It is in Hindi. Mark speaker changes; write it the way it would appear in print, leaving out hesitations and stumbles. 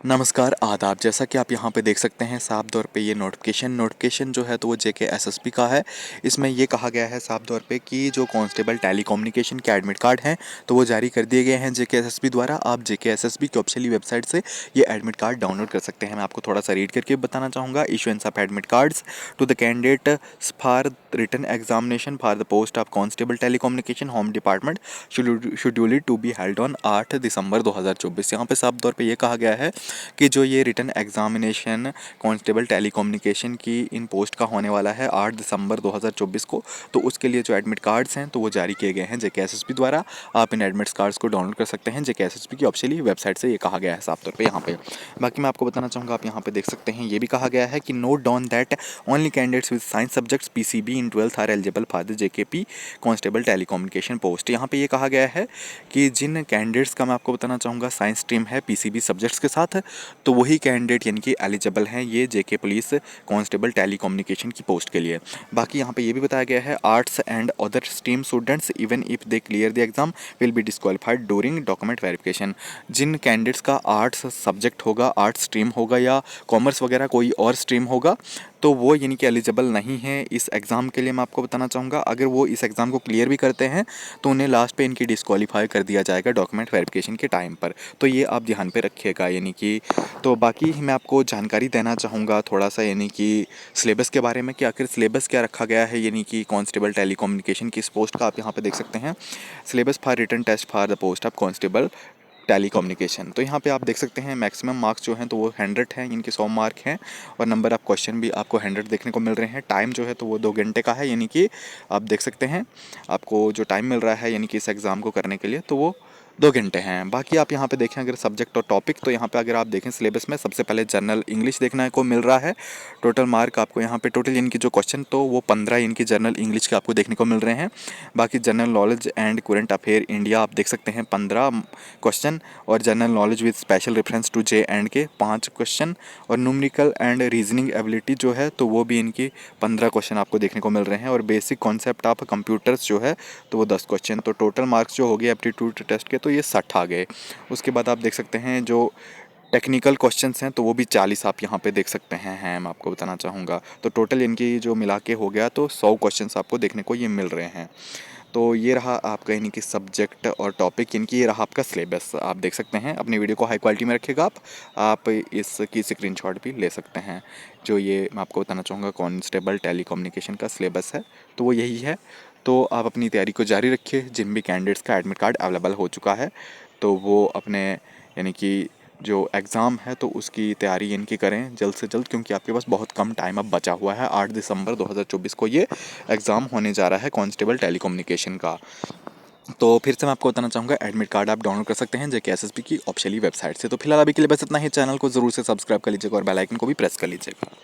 Speaker 1: नमस्कार आदाब। जैसा कि आप यहाँ पे देख सकते हैं साफ तौर पे ये नोटिफिकेशन जो है तो वो जेके एसएसबी का है। इसमें ये कहा गया है साफ तौर पे कि जो कांस्टेबल टेली कम्युनिकेशन के एडमिट कार्ड हैं तो वो जारी कर दिए गए हैं जेके एसएसबी द्वारा। आप जेके एसएसबी की ऑफिशियली वेबसाइट से ये एडमिट कार्ड डाउनलोड कर सकते हैं। मैं आपको थोड़ा सा रीड करके बताना चाहूँगा। Issuance of admit cards to the candidate for written examination for the post of constable telecommunication home department scheduled to be held on 8 December 2024। यहाँ पे साफ तौर पे ये कहा गया है कि जो ये written examination constable telecommunication की इन पोस्ट का होने वाला है 8 दिसंबर 2024 को, तो उसके लिए जो एडमिट कार्ड्स हैं तो वो जारी किए गए हैं जेके एसएसबी द्वारा। आप इन एडमिट कार्ड्स को डाउनलोड कर सकते हैं जेके एसएसबी की ऑफिशियली वेबसाइट से, ये कहा गया है साफ तौर पे यहाँ पे। बाकी मैं आपको बताना चाहूँगा, आप यहाँ पे देख सकते हैं ये भी कहा गया है कि note down that only candidates with science subjects PCB in 12th are eligible for the JKP constable telecommunication post. यहाँ पे ये कहा गया है कि जिन कैंडिडेट्स का मैं आपको बताना चाहूँगा साइंस स्ट्रीम है पीसीबी सब्जेक्ट्स के साथ, तो वही कैंडिडेट यानी कि एलिजिबल हैं ये JK police constable telecommunication की पोस्ट के लिए। बाकी यहाँ पे ये भी बताया गया है arts and other stream students even if they clear the exam will be disqualified during document verification. जिन कैंडिडेट्स का आर्ट्स सब्जेक्ट होगा, आर्ट्स स्ट्रीम होगा या कॉमर्स वगैरह कोई और स्ट्रीम होगा, तो वो यानी कि एलिजिबल नहीं है इस एग्ज़ाम के लिए। मैं आपको बताना चाहूँगा अगर वो इस एग्ज़ाम को क्लियर भी करते हैं तो उन्हें लास्ट पे इनकी डिस्क्वालीफाई कर दिया जाएगा डॉक्यूमेंट वेरिफिकेशन के टाइम पर। तो ये आप ध्यान पे रखिएगा यानी कि। तो बाकी मैं आपको जानकारी देना चाहूँगा थोड़ा सा यानी कि सिलेबस के बारे में कि आखिर सिलेबस क्या रखा गया है यानी कि कांस्टेबल टेली कम्युनिकेशन की इस पोस्ट का। आप यहाँ पे देख सकते हैं syllabus for written test for the post of constable telecommunication. तो यहाँ पे आप देख सकते हैं मैक्सिमम मार्क्स जो हैं तो वो 100 हैं, इनके 100 मार्क हैं और नंबर ऑफ क्वेश्चन भी आपको 100 देखने को मिल रहे हैं। टाइम जो है तो वो 2 घंटे का है यानी कि आप देख सकते हैं आपको जो टाइम मिल रहा है यानी कि इस एग्ज़ाम को करने के लिए तो वो 2 घंटे हैं। बाकी आप यहाँ पे देखें अगर सब्जेक्ट और टॉपिक, तो यहाँ पे अगर आप देखें सिलेबस में सबसे पहले जनरल इंग्लिश देखने को मिल रहा है। टोटल मार्क आपको यहाँ पे टोटल इनकी जो क्वेश्चन तो वो 15 इनकी जनरल इंग्लिश के आपको देखने को मिल रहे हैं। बाकी general knowledge and current affair India आप देख सकते हैं 15 क्वेश्चन और general knowledge with special reference to J and K 5 question और न्यूमेरिकल एंड रीजनिंग एबिलिटी जो है तो वो भी इनकी 15 क्वेश्चन आपको देखने को मिल रहे हैं और बेसिक कॉन्सेप्ट ऑफ कंप्यूटर्स जो है तो वो 10 क्वेश्चन। तो टोटल मार्क्स जो हो गए एप्टीट्यूड टेस्ट के तो ये 60 आ गए। उसके बाद आप देख सकते हैं जो टेक्निकल क्वेश्चंस हैं तो वो भी 40 आप यहाँ पे देख सकते हैं मैं आपको बताना चाहूँगा। तो टोटल इनकी जो मिला के हो गया तो 100 क्वेश्चंस आपको देखने को ये मिल रहे हैं। तो ये रहा आपका यानी कि सब्जेक्ट और टॉपिक, इनकी ये रहा आपका सिलेबस। आप देख सकते हैं अपनी वीडियो को हाई क्वालिटी में रखिएगा। आप इसकी स्क्रीनशॉट भी ले सकते हैं। जो ये मैं आपको बताना चाहूँगा कांस्टेबल टेली कम्युनिकेशन का सिलेबस है तो वो यही है। तो आप अपनी तैयारी को जारी रखिए। जिन भी कैंडिडेट्स का एडमिट कार्ड अवेलेबल हो चुका है तो वो अपने यानी कि जो एग्ज़ाम है तो उसकी तैयारी इनकी करें जल्द से जल्द, क्योंकि आपके पास बहुत कम टाइम अब बचा हुआ है। 8 दिसंबर 2024 को ये एग्ज़ाम होने जा रहा है कांस्टेबल टेली कम्युनिकेशन का। तो फिर से मैं आपको बताना चाहूँगा एडमिट कार्ड आप डाउनलोड कर सकते हैं जेके एसएसबी की ऑफिशियली वेबसाइट से। तो फिलहाल अभी के लिए बस इतना ही। चैनल को ज़रूर से सब्सक्राइब कर लीजिएगा और बेल आइकन को भी प्रेस कर लीजिएगा।